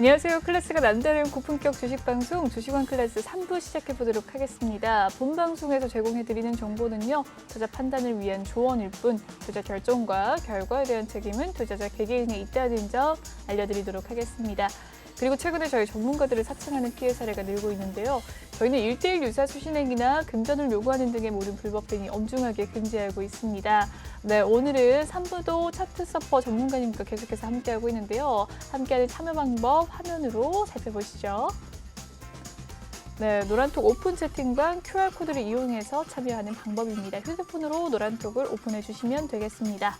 안녕하세요. 클래스가 남다른 고품격 주식방송 주식원 클래스 3부 시작해보도록 하겠습니다. 본 방송에서 제공해드리는 정보는요, 투자 판단을 위한 조언일 뿐 투자 결정과 결과에 대한 책임은 투자자 개개인에 있다는 점 알려드리도록 하겠습니다. 그리고 최근에 저희 전문가들을 사칭하는 피해 사례가 늘고 있는데요. 저희는 1:1 유사 수신행위나 금전을 요구하는 등의 모든 불법 행위 엄중하게 금지하고 있습니다. 네, 오늘은 3부도 차트 서퍼 전문가님과 계속해서 함께하고 있는데요. 함께하는 참여 방법 화면으로 살펴보시죠. 네, 노란톡 오픈 채팅방 QR코드를 이용해서 참여하는 방법입니다. 휴대폰으로 노란톡을 오픈해 주시면 되겠습니다.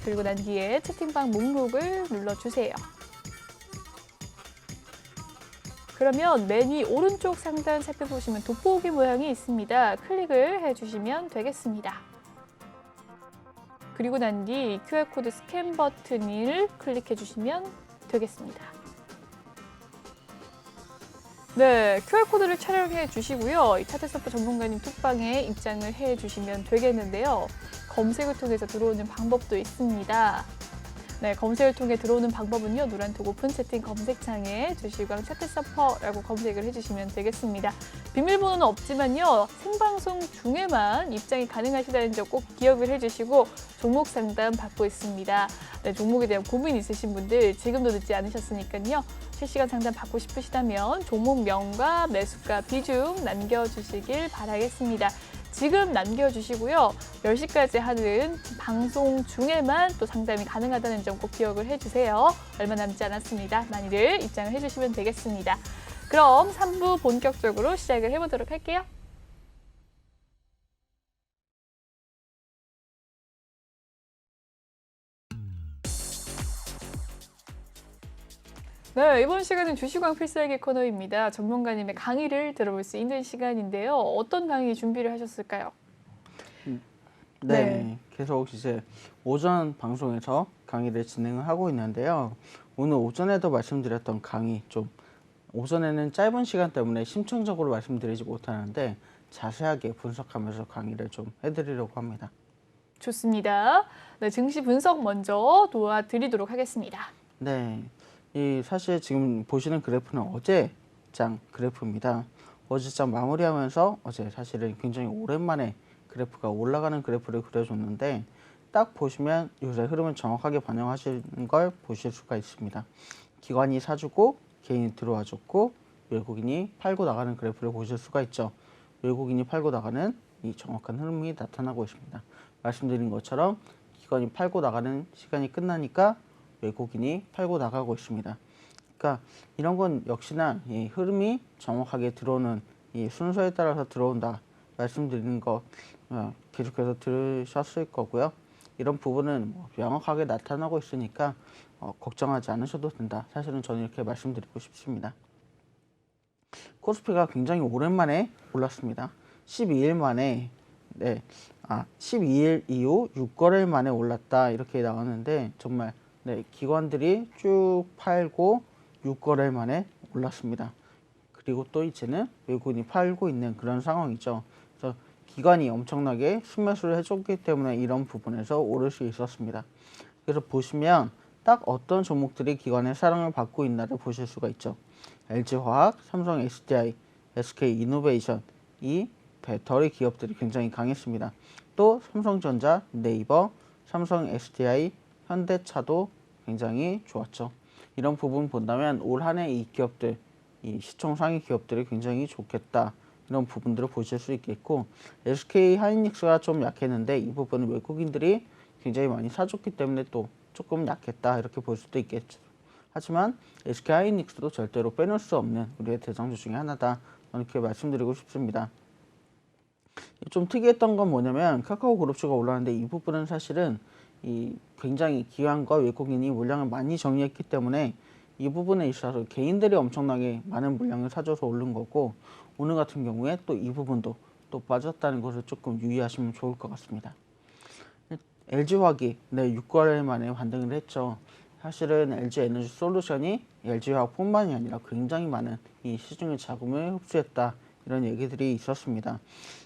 그리고 난 뒤에 채팅방 목록을 눌러주세요. 그러면 맨 위 오른쪽 상단 살펴보시면 돋보기 모양이 있습니다. 클릭을 해주시면 되겠습니다. 그리고 난 뒤 QR코드 스캔 버튼을 클릭해 주시면 되겠습니다. 네, QR코드를 촬영해 주시고요. 이 차트 서퍼 전문가님 톡방에 입장을 해 주시면 되겠는데요. 검색을 통해서 들어오는 방법도 있습니다. 네, 검색을 통해 들어오는 방법은요. 노란톡 오픈 채팅 검색창에 주식왕 차트 서퍼라고 검색을 해주시면 되겠습니다. 비밀번호는 없지만요. 생방송 중에만 입장이 가능하시다는 점 꼭 기억을 해주시고 종목 상담 받고 있습니다. 네, 종목에 대한 고민 있으신 분들 지금도 늦지 않으셨으니까요. 실시간 상담 받고 싶으시다면 종목명과 매수가 비중 남겨주시길 바라겠습니다. 지금 남겨주시고요. 10시까지 하는 방송 중에만 또 상담이 가능하다는 점 꼭 기억을 해주세요. 얼마 남지 않았습니다. 많이들 입장을 해주시면 되겠습니다. 그럼 3부 본격적으로 시작을 해보도록 할게요. 네, 이번 시간은 주식왕 필살기 코너입니다. 전문가님의 강의를 들어볼 수 있는 시간인데요. 어떤 강의 준비를 하셨을까요? 네, 계속 이제 오전 방송에서 강의를 진행을 하고 있는데요. 오늘 오전에도 말씀드렸던 강의 오전에는 짧은 시간 때문에 심층적으로 말씀드리지 못하는데 자세하게 분석하면서 강의를 좀 해드리려고 합니다. 좋습니다. 네, 증시 분석 먼저 도와드리도록 하겠습니다. 네, 사실 지금 보시는 그래프는 어제장 그래프입니다. 어제장 마무리하면서 어제 사실은 굉장히 오랜만에 그래프가 올라가는 그래프를 그려줬는데 딱 보시면 요새 흐름을 정확하게 반영하시는 걸 보실 수가 있습니다. 기관이 사주고 개인이 들어와줬고 외국인이 팔고 나가는 그래프를 보실 수가 있죠. 외국인이 팔고 나가는 이 정확한 흐름이 나타나고 있습니다. 말씀드린 것처럼 기관이 팔고 나가는 시간이 끝나니까 외국인이 팔고 나가고 있습니다. 그러니까 이런 건 역시나 이 흐름이 정확하게 들어오는 이 순서에 따라서 들어온다 말씀드리는 거 계속해서 들으셨을 거고요. 이런 부분은 명확하게 나타나고 있으니까 걱정하지 않으셔도 된다. 사실은 저는 이렇게 말씀드리고 싶습니다. 코스피가 굉장히 오랜만에 올랐습니다. 12일 만에 12일 이후 6거래일 만에 올랐다 이렇게 나왔는데 정말 기관들이 쭉 팔고 6거래일 만에 올랐습니다. 그리고 또 이제는 외국인이 팔고 있는 그런 상황이죠. 그래서 기관이 엄청나게 순매수를 해줬기 때문에 이런 부분에서 오를 수 있었습니다. 그래서 보시면 딱 어떤 종목들이 기관의 사랑을 받고 있나를 보실 수가 있죠. LG화학, 삼성 SDI, SK이노베이션 이 배터리 기업들이 굉장히 강했습니다. 또 삼성전자, 네이버, 삼성 SDI, 현대차도 굉장히 좋았죠. 이런 부분 본다면 올 한 해 이 기업들, 이 시총 상위 기업들이 굉장히 좋겠다. 이런 부분들을 보실 수 있겠고 SK 하이닉스가 좀 약했는데 이 부분은 외국인들이 굉장히 많이 사줬기 때문에 또 조금 약했다 이렇게 볼 수도 있겠죠. 하지만 SK 하이닉스도 절대로 빼놓을 수 없는 우리의 대장주 중에 하나다 이렇게 말씀드리고 싶습니다. 좀 특이했던 건 뭐냐면 카카오 그룹주가 올라왔는데 이 부분은 사실은 굉장히 기관과 외국인이 물량을 많이 정리했기 때문에 이 부분에 있어서 개인들이 엄청나게 많은 물량을 사줘서 오른 거고 오늘 같은 경우에 또 이 부분도 또 빠졌다는 것을 조금 유의하시면 좋을 것 같습니다. LG화학이 6거래일 만에 반등을 했죠. 사실은 LG에너지솔루션이 LG화학뿐만이 아니라 굉장히 많은 이 시중의 자금을 흡수했다 이런 얘기들이 있었습니다.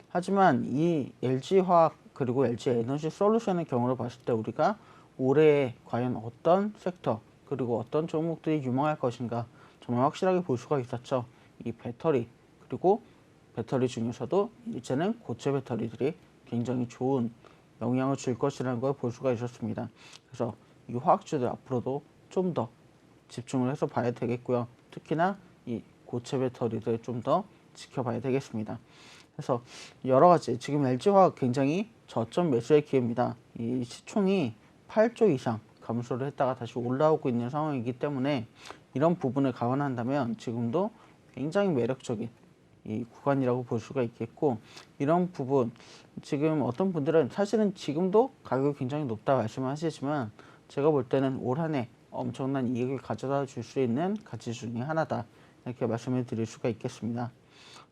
하지만 이 LG화학 그리고 LG에너지솔루션의 경우를 봤을 때 우리가 올해 과연 어떤 섹터 그리고 어떤 종목들이 유망할 것인가 정말 확실하게 볼 수가 있었죠. 이 배터리, 그리고 배터리 중에서도 이제는 고체 배터리들이 굉장히 좋은 영향을 줄 것이라는 걸 볼 수가 있었습니다. 그래서 이 화학주들 앞으로도 좀 더 집중을 해서 봐야 되겠고요. 특히나 이 고체 배터리들 좀 더 지켜봐야 되겠습니다. 그래서 여러 가지 지금 LG화학 굉장히 저점 매수의 기회입니다. 이 시총이 8조 이상 감소를 했다가 다시 올라오고 있는 상황이기 때문에 이런 부분을 감안한다면 지금도 굉장히 매력적인 이 구간이라고 볼 수가 있겠고, 이런 부분 지금 어떤 분들은 사실은 지금도 가격이 굉장히 높다 말씀하시지만 제가 볼 때는 올 한 해 엄청난 이익을 가져다 줄 수 있는 가치 중에 하나다, 이렇게 말씀을 드릴 수가 있겠습니다.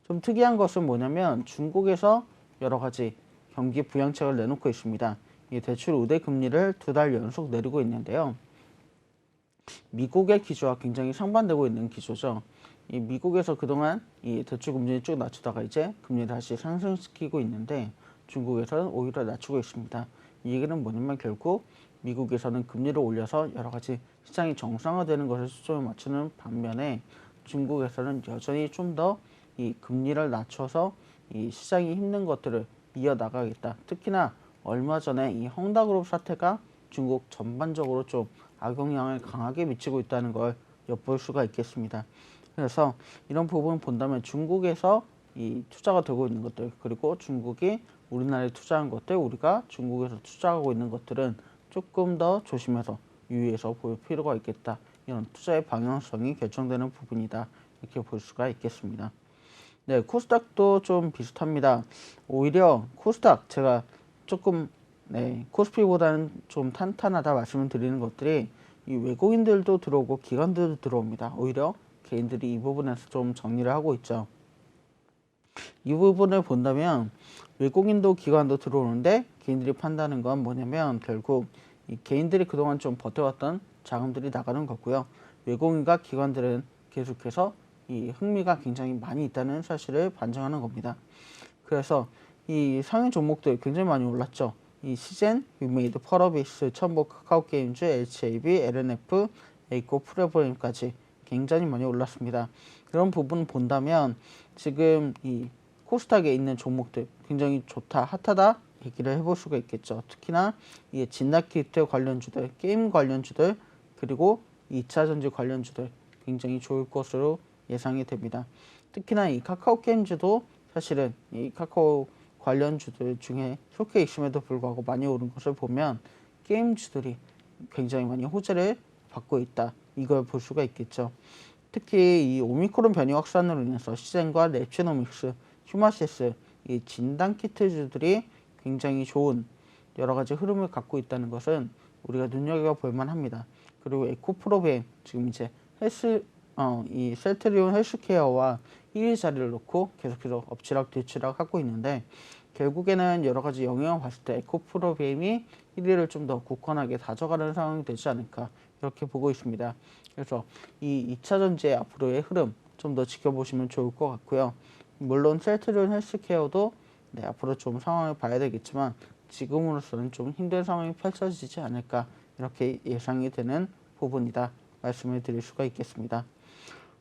좀 특이한 것은 뭐냐면 중국에서 여러 가지 경기 부양책을 내놓고 있습니다. 이 대출 우대 금리를 2달 연속 내리고 있는데요. 미국의 기조와 굉장히 상반되고 있는 기조죠. 이 미국에서 그동안 이 대출 금리를 쭉 낮추다가 이제 금리를 다시 상승시키고 있는데 중국에서는 오히려 낮추고 있습니다. 이 얘기는 뭐냐면 결국 미국에서는 금리를 올려서 여러 가지 시장이 정상화되는 것에 초점을 맞추는 반면에 중국에서는 여전히 좀 더 이 금리를 낮춰서 이 시장이 힘든 것들을 이어나가겠다. 특히나 얼마 전에 이 헝다그룹 사태가 중국 전반적으로 좀 악영향을 강하게 미치고 있다는 걸 엿볼 수가 있겠습니다. 그래서 이런 부분을 본다면 중국에서 이 투자가 되고 있는 것들, 그리고 중국이 우리나라에 투자한 것들, 우리가 중국에서 투자하고 있는 것들은 조금 더 조심해서 유의해서 볼 필요가 있겠다. 이런 투자의 방향성이 결정되는 부분이다, 이렇게 볼 수가 있겠습니다. 네, 코스닥도 좀 비슷합니다. 오히려 코스닥 제가 조금 코스피보다는 좀 탄탄하다 말씀을 드리는 것들이 이 외국인들도 들어오고 기관들도 들어옵니다. 오히려 개인들이 이 부분에서 좀 정리를 하고 있죠. 이 부분을 본다면 외국인도 기관도 들어오는데 개인들이 판다는 건 뭐냐면 결국 이 개인들이 그동안 좀 버텨왔던 자금들이 나가는 거고요. 외국인과 기관들은 계속해서 이 흥미가 굉장히 많이 있다는 사실을 반증하는 겁니다. 그래서 이 상위 종목들 굉장히 많이 올랐죠. 이 시젠, 위메이드, 펄어비스, 첨보, 카카오게임즈, HAB, LNF, 에이코, 프레브레임까지 굉장히 많이 올랐습니다. 그런 부분 본다면 지금 이 코스닥에 있는 종목들 굉장히 좋다, 핫하다 얘기를 해볼 수가 있겠죠. 특히나 이 진나키트 관련주들, 게임 관련주들, 그리고 2차전지 관련주들 굉장히 좋을 것으로 예상이 됩니다. 특히나 이 카카오 게임즈도 사실은 이 카카오 관련주들 중에 속해 있음에도 불구하고 많이 오른 것을 보면 게임주들이 굉장히 많이 호재를 받고 있다, 이걸 볼 수가 있겠죠. 특히 이 오미크론 변이 확산으로 인해서 시젠과 랩치노믹스, 휴마시스, 이 진단키트주들이 굉장히 좋은 여러 가지 흐름을 갖고 있다는 것은 우리가 눈여겨볼 만합니다. 그리고 에코프로베임 지금 이제 이 셀트리온 헬스케어와 1위 자리를 놓고 계속해서 엎치락 뒤치락 하고 있는데 결국에는 여러 가지 영향을 봤을 때 에코프로베임이 1위를 좀 더 굳건하게 다져가는 상황이 되지 않을까, 이렇게 보고 있습니다. 그래서 이 2차 전지의 앞으로의 흐름 좀 더 지켜보시면 좋을 것 같고요. 물론 셀트리온 헬스케어도 앞으로 좀 상황을 봐야 되겠지만 지금으로서는 좀 힘든 상황이 펼쳐지지 않을까, 이렇게 예상이 되는 부분이다 말씀을 드릴 수가 있겠습니다.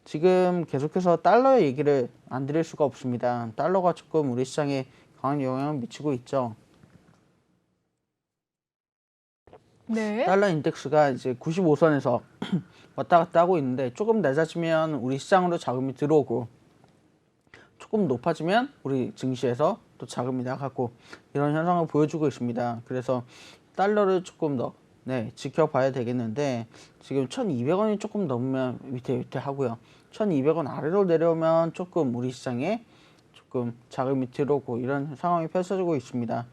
지금 계속해서 달러의 얘기를 안 드릴 수가 없습니다. 달러가 조금 우리 시장에 강한 영향을 미치고 있죠. 네. 달러 인덱스가 이제 95선에서 왔다 갔다 하고 있는데 조금 낮아지면 우리 시장으로 자금이 들어오고 조금 높아지면 우리 증시에서 또 자금이 나가고 이런 현상을 보여주고 있습니다. 그래서 달러를 조금 더 지켜봐야 되겠는데 지금 1,200원이 조금 넘으면 위태위태하고요. 1,200원 아래로 내려오면 조금 우리 시장에 조금 자금이 들어오고 이런 상황이 펼쳐지고 있습니다.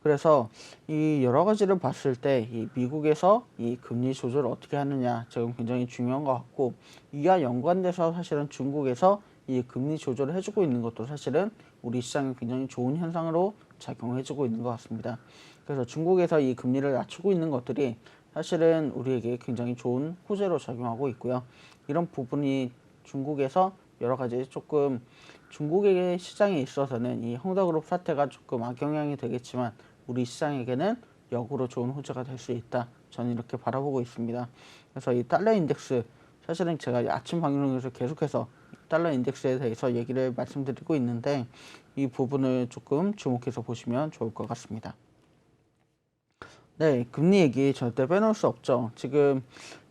그래서 이 여러 가지를 봤을 때 이 미국에서 이 금리 조절을 어떻게 하느냐 지금 굉장히 중요한 것 같고, 이와 연관돼서 사실은 중국에서 이 금리 조절을 해주고 있는 것도 사실은 우리 시장에 굉장히 좋은 현상으로 작용해주고 있는 것 같습니다. 그래서 중국에서 이 금리를 낮추고 있는 것들이 사실은 우리에게 굉장히 좋은 호재로 작용하고 있고요. 이런 부분이 중국에서 여러 가지 조금 중국의 시장에 있어서는 이 헝다그룹 사태가 조금 악영향이 되겠지만 우리 시장에게는 역으로 좋은 호재가 될 수 있다, 저는 이렇게 바라보고 있습니다. 그래서 이 달러 인덱스, 사실은 제가 아침 방송에서 계속해서 달러 인덱스에 대해서 얘기를 말씀드리고 있는데 이 부분을 조금 주목해서 보시면 좋을 것 같습니다. 네, 금리 얘기 절대 빼놓을 수 없죠. 지금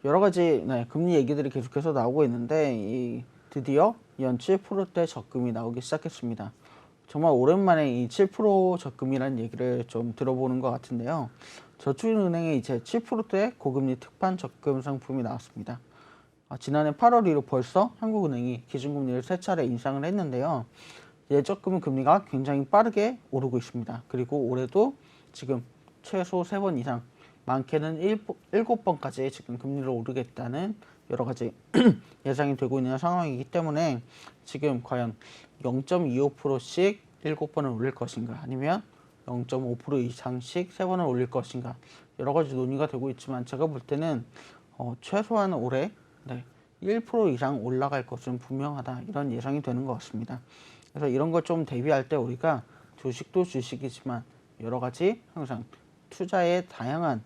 여러 가지 금리 얘기들이 계속해서 나오고 있는데 드디어 연 7%대 적금이 나오기 시작했습니다. 정말 오랜만에 이 7% 적금이라는 얘기를 좀 들어보는 것 같은데요. 저축은행에 이제 7%대 고금리 특판 적금 상품이 나왔습니다. 지난해 8월 이후 벌써 한국은행이 기준금리를 3차례 인상을 했는데요. 예적금 금리가 굉장히 빠르게 오르고 있습니다. 그리고 올해도 지금 최소 3번 이상, 많게는 7번까지 지금 금리를 오르겠다는 여러 가지 예상이 되고 있는 상황이기 때문에 지금 과연 0.25%씩 7번을 올릴 것인가 아니면 0.5% 이상씩 3번을 올릴 것인가 여러 가지 논의가 되고 있지만 제가 볼 때는 최소한 올해 1% 이상 올라갈 것은 분명하다 이런 예상이 되는 것 같습니다. 그래서 이런 걸 좀 대비할 때 우리가 주식도 주식이지만 여러 가지 항상 투자에 다양한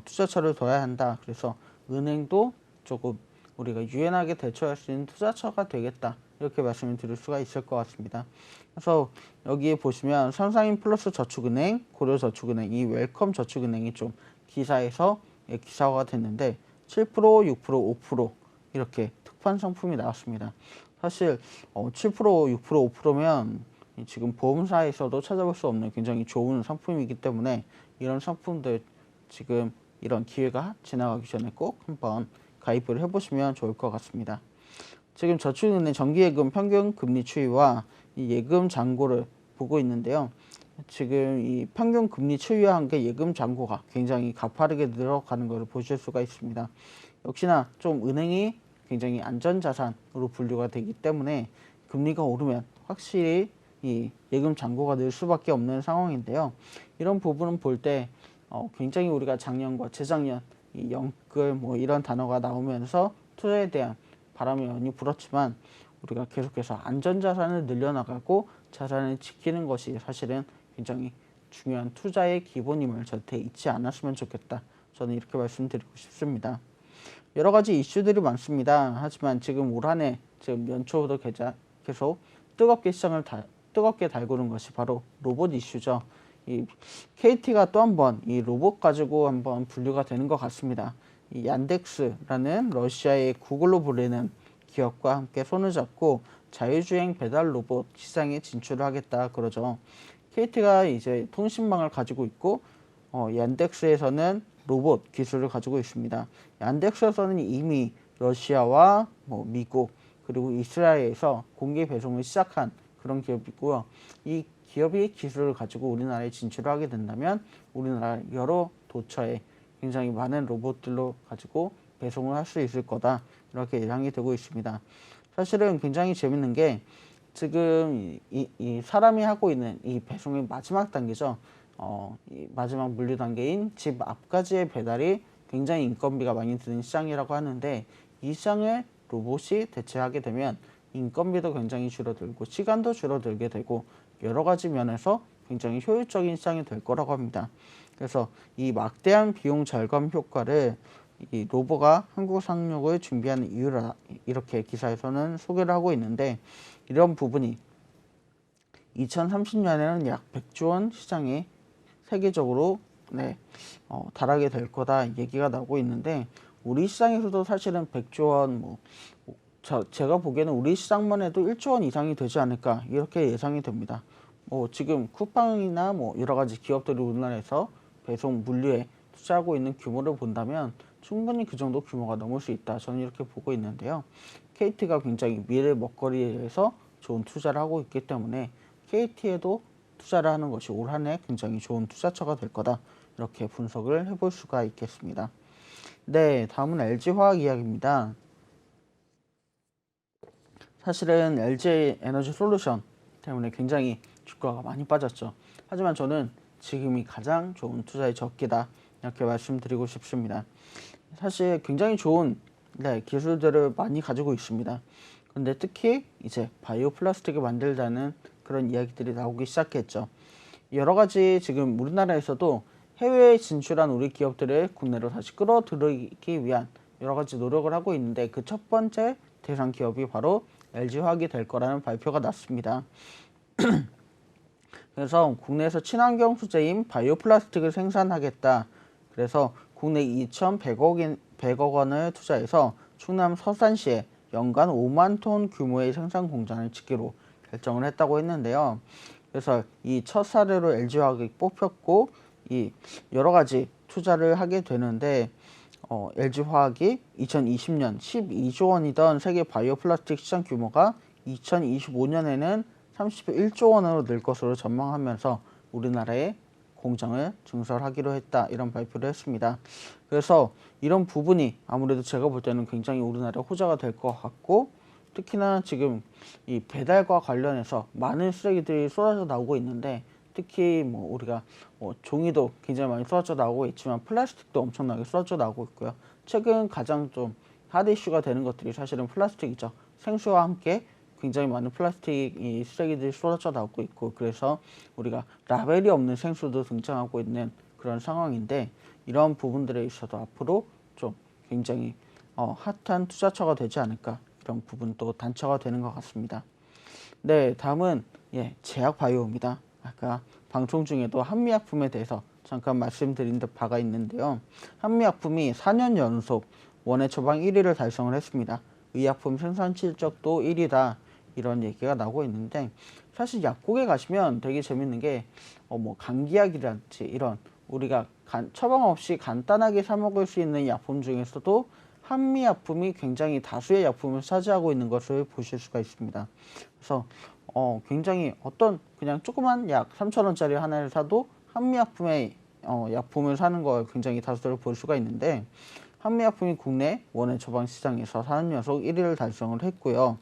투자처를 둬야 한다. 그래서 은행도 조금 우리가 유연하게 대처할 수 있는 투자처가 되겠다. 이렇게 말씀을 드릴 수가 있을 것 같습니다. 그래서 여기에 보시면 삼성인플러스 저축은행, 고려저축은행, 이 웰컴 저축은행이 좀 기사에서 기사화가 됐는데 7%, 6%, 5% 이렇게 특판 상품이 나왔습니다. 사실 7%, 6%, 5%면 지금 보험사에서도 찾아볼 수 없는 굉장히 좋은 상품이기 때문에 이런 상품들 지금 이런 기회가 지나가기 전에 꼭 한번 가입을 해보시면 좋을 것 같습니다. 지금 저축은행 정기예금 평균 금리 추이와 이 예금 잔고를 보고 있는데요. 지금 이 평균 금리 추이와 함께 예금 잔고가 굉장히 가파르게 늘어가는 것을 보실 수가 있습니다. 역시나 좀 은행이 굉장히 안전자산으로 분류가 되기 때문에 금리가 오르면 확실히 이 예금 잔고가 늘 수밖에 없는 상황인데요. 이런 부분은 볼 때 굉장히 우리가 작년과 재작년 이 영끌 뭐 이런 단어가 나오면서 투자에 대한 바람이 많이 불었지만 우리가 계속해서 안전자산을 늘려나가고 자산을 지키는 것이 사실은 굉장히 중요한 투자의 기본임을 절대 잊지 않았으면 좋겠다. 저는 이렇게 말씀드리고 싶습니다. 여러 가지 이슈들이 많습니다. 하지만 지금 올 한 해 지금 연초부터 계속 뜨겁게 시장을 뜨겁게 달구는 것이 바로 로봇 이슈죠. 이 KT가 또 한 번 이 로봇 가지고 한번 분류가 되는 것 같습니다. 이 얀덱스라는 러시아의 구글로 불리는 기업과 함께 손을 잡고 자율주행 배달 로봇 시장에 진출을 하겠다 그러죠. KT가 이제 통신망을 가지고 있고 얀덱스에서는 로봇 기술을 가지고 있습니다. 얀덱스에서는 이미 러시아와 미국 그리고 이스라엘에서 공개 배송을 시작한 그런 기업이고요. 이 기업이 기술을 가지고 우리나라에 진출을 하게 된다면 우리나라 여러 도처에 굉장히 많은 로봇들로 가지고 배송을 할 수 있을 거다. 이렇게 예상이 되고 있습니다. 사실은 굉장히 재밌는 게 지금 이 사람이 하고 있는 이 배송의 마지막 단계죠. 이 마지막 물류 단계인 집 앞까지의 배달이 굉장히 인건비가 많이 드는 시장이라고 하는데 이 시장을 로봇이 대체하게 되면 인건비도 굉장히 줄어들고 시간도 줄어들게 되고 여러 가지 면에서 굉장히 효율적인 시장이 될 거라고 합니다. 그래서 이 막대한 비용 절감 효과를 이 로보가 한국 상륙을 준비하는 이유라 이렇게 기사에서는 소개를 하고 있는데 이런 부분이 2030년에는 약 100조 원 시장에 세계적으로 달하게 될 거다 얘기가 나오고 있는데 우리 시장에서도 사실은 100조 원 제가 보기에는 우리 시장만 해도 1조 원 이상이 되지 않을까 이렇게 예상이 됩니다. 지금 쿠팡이나 여러 가지 기업들이 우리나라에서 배송 물류에 투자하고 있는 규모를 본다면 충분히 그 정도 규모가 넘을 수 있다. 저는 이렇게 보고 있는데요. KT가 굉장히 미래 먹거리에 대해서 좋은 투자를 하고 있기 때문에 KT에도 투자를 하는 것이 올 한 해 굉장히 좋은 투자처가 될 거다. 이렇게 분석을 해볼 수가 있겠습니다. 네, 다음은 LG화학 이야기입니다. 사실은 LG 에너지 솔루션 때문에 굉장히 주가가 많이 빠졌죠. 하지만 저는 지금이 가장 좋은 투자의 적기다. 이렇게 말씀드리고 싶습니다. 사실 굉장히 좋은 기술들을 많이 가지고 있습니다. 그런데 특히 이제 바이오 플라스틱을 만들자는 그런 이야기들이 나오기 시작했죠. 여러 가지 지금 우리나라에서도 해외에 진출한 우리 기업들을 국내로 다시 끌어들이기 위한 여러 가지 노력을 하고 있는데 그 첫 번째 대상 기업이 바로 LG화학이 될 거라는 발표가 났습니다. 그래서 국내에서 친환경 소재인 바이오 플라스틱을 생산하겠다. 그래서 국내 2,100억 원을 투자해서 충남 서산시에 연간 5만 톤 규모의 생산 공장을 짓기로 결정을 했다고 했는데요. 그래서 이 첫 사례로 LG화학이 뽑혔고 이 여러 가지 투자를 하게 되는데 LG화학이 2020년 12조 원이던 세계 바이오 플라스틱 시장 규모가 2025년에는 31조 원으로 늘 것으로 전망하면서 우리나라에 공장을 증설하기로 했다. 이런 발표를 했습니다. 그래서 이런 부분이 아무래도 제가 볼 때는 굉장히 우리나라 호재가 될 것 같고 특히나 지금 이 배달과 관련해서 많은 쓰레기들이 쏟아져 나오고 있는데 특히 뭐 우리가 종이도 굉장히 많이 쏟아져 나오고 있지만 플라스틱도 엄청나게 쏟아져 나오고 있고요. 최근 가장 좀 핫 이슈가 되는 것들이 사실은 플라스틱이죠. 생수와 함께 굉장히 많은 플라스틱 쓰레기들이 쏟아져 나오고 있고 그래서 우리가 라벨이 없는 생수도 등장하고 있는 그런 상황인데 이런 부분들에 있어서 앞으로 좀 굉장히 핫한 투자처가 되지 않을까 이런 부분도 단초가 되는 것 같습니다. 네, 다음은 제약 바이오입니다. 아까 방송 중에도 한미약품에 대해서 잠깐 말씀드린 바가 있는데요. 한미약품이 4년 연속 원해 처방 1위를 달성을 했습니다. 의약품 생산 실적도 1위다. 이런 얘기가 나오고 있는데 사실 약국에 가시면 되게 재밌는 게 뭐 감기약이라든지 이런 우리가 처방 없이 간단하게 사 먹을 수 있는 약품 중에서도 한미약품이 굉장히 다수의 약품을 차지하고 있는 것을 보실 수가 있습니다. 그래서 굉장히 어떤 그냥 조그만 약 3,000원짜리 하나를 사도 한미약품의 약품을 사는 걸 굉장히 다수를 볼 수가 있는데 한미약품이 국내 원해 처방 시장에서 4년 연속 1위를 달성을 했고요.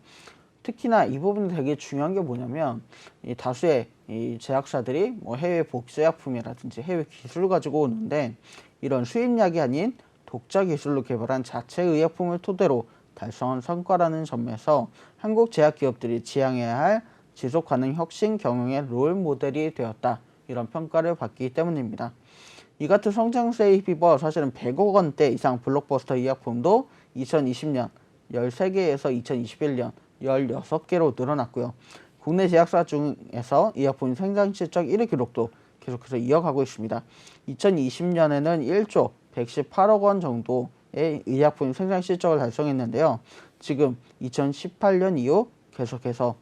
특히나 이 부분이 되게 중요한 게 뭐냐면 이 다수의 이 제약사들이 뭐 해외 복제약품이라든지 해외 기술을 가지고 오는데 이런 수입약이 아닌 독자 기술로 개발한 자체 의약품을 토대로 달성한 성과라는 점에서 한국 제약 기업들이 지향해야 할 지속 가능 혁신 경영의 롤 모델이 되었다. 이런 평가를 받기 때문입니다. 이 같은 성장세에 힘입어 사실은 100억 원대 이상 블록버스터 의약품도 2020년 13개에서 2021년 16개로 늘어났고요. 국내 제약사 중에서 의약품 생산 실적 1위 기록도 계속해서 이어가고 있습니다. 2020년에는 1조 118억 원 정도의 의약품 생산 실적을 달성했는데요. 지금 2018년 이후 계속해서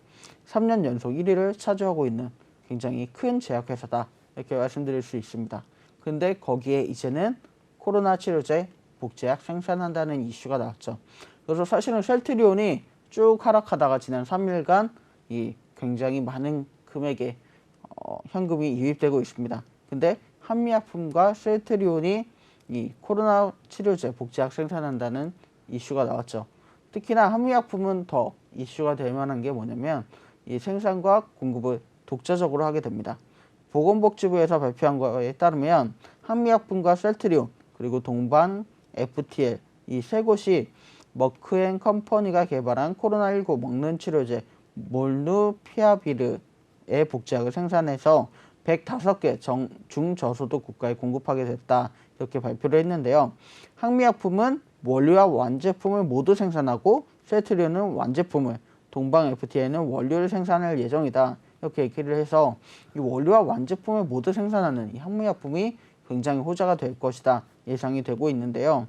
3년 연속 1위를 차지하고 있는 굉장히 큰 제약회사다. 이렇게 말씀드릴 수 있습니다. 근데 거기에 이제는 코로나 치료제, 복제약 생산한다는 이슈가 나왔죠. 그래서 사실은 셀트리온이 쭉 하락하다가 지난 3일간 이 굉장히 많은 금액의 현금이 유입되고 있습니다. 근데 한미약품과 셀트리온이 이 코로나 치료제, 복제약 생산한다는 이슈가 나왔죠. 특히나 한미약품은 더 이슈가 될 만한 게 뭐냐면 이 생산과 공급을 독자적으로 하게 됩니다. 보건복지부에서 발표한 거에 따르면 한미약품과 셀트리온 그리고 동방 FTL 이 세 곳이 머크앤컴퍼니가 개발한 코로나19 먹는 치료제 몰누피아비르의 복제약을 생산해서 105개 중저소득 국가에 공급하게 됐다. 이렇게 발표를 했는데요. 한미약품은 원료와 완제품을 모두 생산하고 셀트리온은 완제품을, 동방 FTA는 원료를 생산할 예정이다. 이렇게 얘기를 해서 이 원료와 완제품을 모두 생산하는 이 한미약품이 굉장히 호재가 될 것이다. 예상이 되고 있는데요.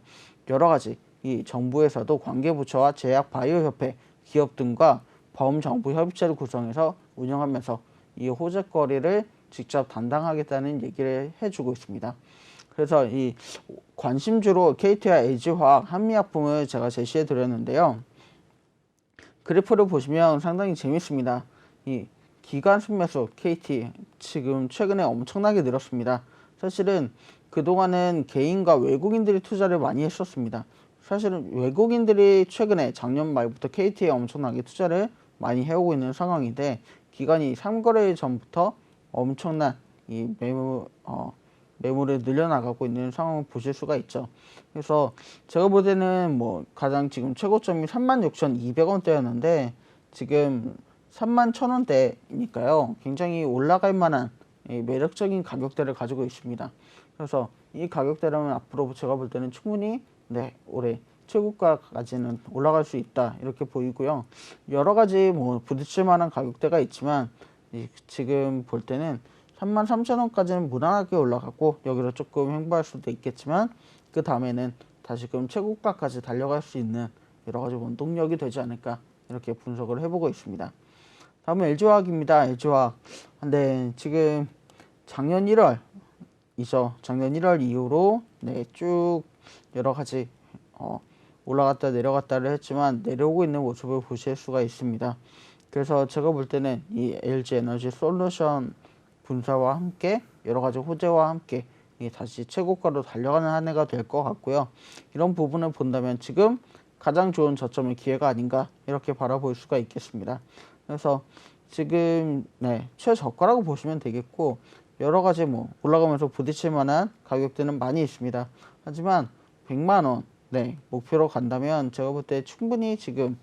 여러 가지 이 정부에서도 관계부처와 제약바이오협회, 기업 등과 범정부 협의체를 구성해서 운영하면서 이 호재거리를 직접 담당하겠다는 얘기를 해주고 있습니다. 그래서 이 관심주로 KT와 LG화학, 한미약품을 제가 제시해 드렸는데요. 그래프를 보시면 상당히 재밌습니다. 이 기관 순매수 KT 지금 최근에 엄청나게 늘었습니다. 사실은 그동안은 개인과 외국인들이 투자를 많이 했었습니다. 사실은 외국인들이 최근에 작년 말부터 KT에 엄청나게 투자를 많이 해오고 있는 상황인데 기관이 3거래일 전부터 엄청난 이 매물을 늘려나가고 있는 상황을 보실 수가 있죠. 그래서 제가 볼 때는 뭐 가장 지금 최고점이 36,200원대였는데 지금 31,000원대니까요. 굉장히 올라갈 만한 매력적인 가격대를 가지고 있습니다. 그래서 이 가격대라면 앞으로 제가 볼 때는 충분히 올해 최고가까지는 올라갈 수 있다 이렇게 보이고요. 여러 가지 뭐 부딪힐 만한 가격대가 있지만 지금 볼 때는 33,000원까지는 무난하게 올라가고 여기로 조금 횡보할 수도 있겠지만 그 다음에는 다시금 최고가까지 달려갈 수 있는 여러 가지 원동력이 되지 않을까 이렇게 분석을 해보고 있습니다. 다음은 LG화학입니다. LG화학. 근데 지금 작년 1월이죠. 작년 1월 이후로 쭉 여러 가지 올라갔다 내려갔다를 했지만 내려오고 있는 모습을 보실 수가 있습니다. 그래서 제가 볼 때는 이 LG 에너지 솔루션 분사와 함께 여러 가지 호재와 함께 다시 최고가로 달려가는 한 해가 될 것 같고요. 이런 부분을 본다면 지금 가장 좋은 저점의 기회가 아닌가 이렇게 바라볼 수가 있겠습니다. 그래서 지금 최저가라고 보시면 되겠고 여러 가지 뭐 올라가면서 부딪힐 만한 가격대는 많이 있습니다. 하지만 100만 원 목표로 간다면 제가 볼 때 충분히 지금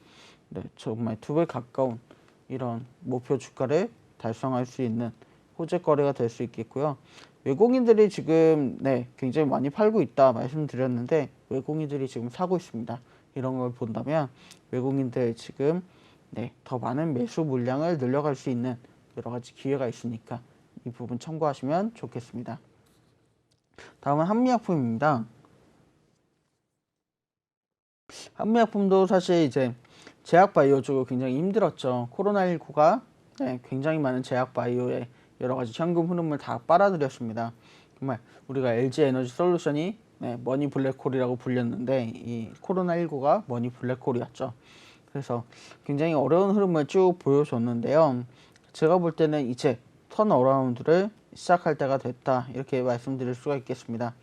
정말 2배 가까운 이런 목표 주가를 달성할 수 있는 호재 거래가 될 수 있겠고요. 외국인들이 지금 굉장히 많이 팔고 있다 말씀드렸는데 외국인들이 지금 사고 있습니다. 이런 걸 본다면 외국인들 지금 더 많은 매수 물량을 늘려갈 수 있는 여러 가지 기회가 있으니까 이 부분 참고하시면 좋겠습니다. 다음은 한미약품입니다. 한미약품도 사실 이제 제약바이오 쪽으로 굉장히 힘들었죠. 코로나19가 굉장히 많은 제약바이오에 여러 가지 현금 흐름을 다 빨아들였습니다. 정말 우리가 LG 에너지 솔루션이 머니 블랙홀이라고 불렸는데 이 코로나19가 머니 블랙홀이었죠. 그래서 굉장히 어려운 흐름을 쭉 보여줬는데요. 제가 볼 때는 이제 턴어라운드를 시작할 때가 됐다 이렇게 말씀드릴 수가 있겠습니다.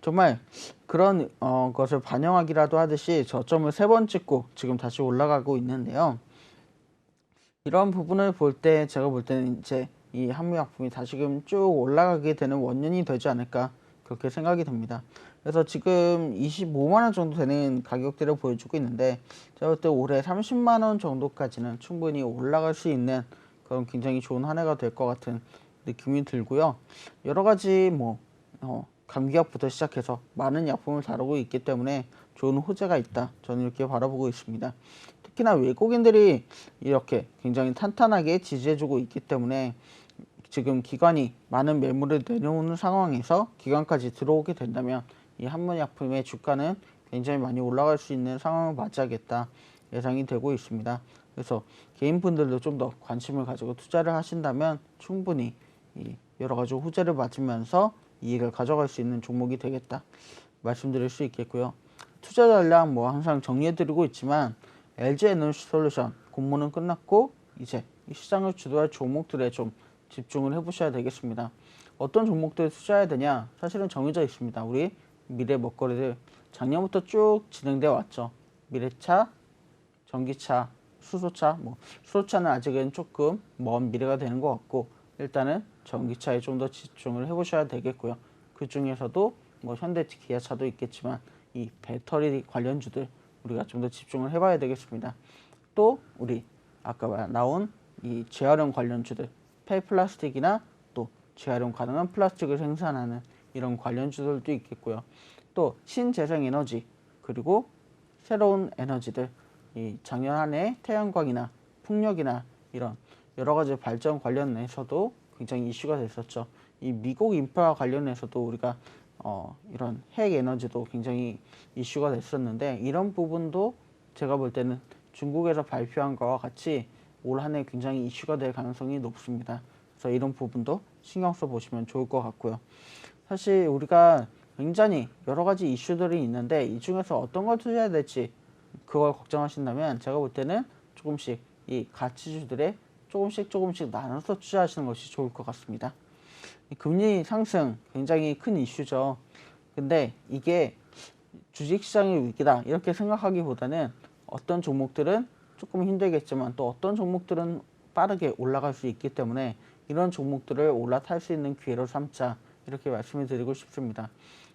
정말 그런 것을 반영하기라도 하듯이 저점을 3번 찍고 지금 다시 올라가고 있는데요. 이런 부분을 볼 때 제가 볼 때는 이제 이 한미약품이 다시금 쭉 올라가게 되는 원인이 되지 않을까 그렇게 생각이 됩니다. 그래서 지금 25만 원 정도 되는 가격대를 보여주고 있는데 제가 볼 때 올해 30만 원 정도까지는 충분히 올라갈 수 있는 그런 굉장히 좋은 한 해가 될 것 같은 느낌이 들고요. 여러 가지 뭐 감기약부터 시작해서 많은 약품을 다루고 있기 때문에 좋은 호재가 있다. 저는 이렇게 바라보고 있습니다. 특히나 외국인들이 이렇게 굉장히 탄탄하게 지지해주고 있기 때문에 지금 기관이 많은 매물을 내놓는 상황에서 기관까지 들어오게 된다면 이 한미약품의 주가는 굉장히 많이 올라갈 수 있는 상황을 맞이하겠다 예상이 되고 있습니다. 그래서 개인분들도 좀 더 관심을 가지고 투자를 하신다면 충분히 이 여러 가지 호재를 맞으면서 이익을 가져갈 수 있는 종목이 되겠다 말씀드릴 수 있겠고요. 투자 전략 뭐 항상 정리해드리고 있지만 LG 에너지 솔루션 공모는 끝났고 이제 이 시장을 주도할 종목들에 좀 집중을 해보셔야 되겠습니다. 어떤 종목들에 투자해야 되냐? 사실은 정해져 있습니다. 우리 미래 먹거리들 작년부터 쭉 진행되어 왔죠. 미래차, 전기차, 수소차, 뭐 수소차는 아직은 조금 먼 미래가 되는 것 같고 일단은 전기차에 좀 더 집중을 해보셔야 되겠고요. 그 중에서도 뭐 현대 기아차도 있겠지만 이 배터리 관련주들 우리가 좀 더 집중을 해봐야 되겠습니다. 또 우리 아까 나온 이 재활용 관련주들 폐플라스틱이나 또 재활용 가능한 플라스틱을 생산하는 이런 관련주들도 있겠고요. 또 신재생에너지 그리고 새로운 에너지들 이 작년 한 해 태양광이나 풍력이나 이런 여러 가지 발전 관련해서도 굉장히 이슈가 됐었죠. 이 미국 인프라 관련해서도 우리가 이런 핵 에너지도 굉장히 이슈가 됐었는데 이런 부분도 제가 볼 때는 중국에서 발표한 것과 같이 올 한 해 굉장히 이슈가 될 가능성이 높습니다. 그래서 이런 부분도 신경 써 보시면 좋을 것 같고요. 사실 우리가 굉장히 여러 가지 이슈들이 있는데 이 중에서 어떤 걸 투자해야 될지 그걸 걱정하신다면 제가 볼 때는 조금씩 이 가치주들에 조금씩 나눠서 투자하시는 것이 좋을 것 같습니다. 금리 상승 굉장히 큰 이슈죠. 근데 이게 주식시장의 위기다 이렇게 생각하기보다는 어떤 종목들은 조금 힘들겠지만 또 어떤 종목들은 빠르게 올라갈 수 있기 때문에 이런 종목들을 올라탈 수 있는 기회로 삼자 이렇게 말씀을 드리고 싶습니다.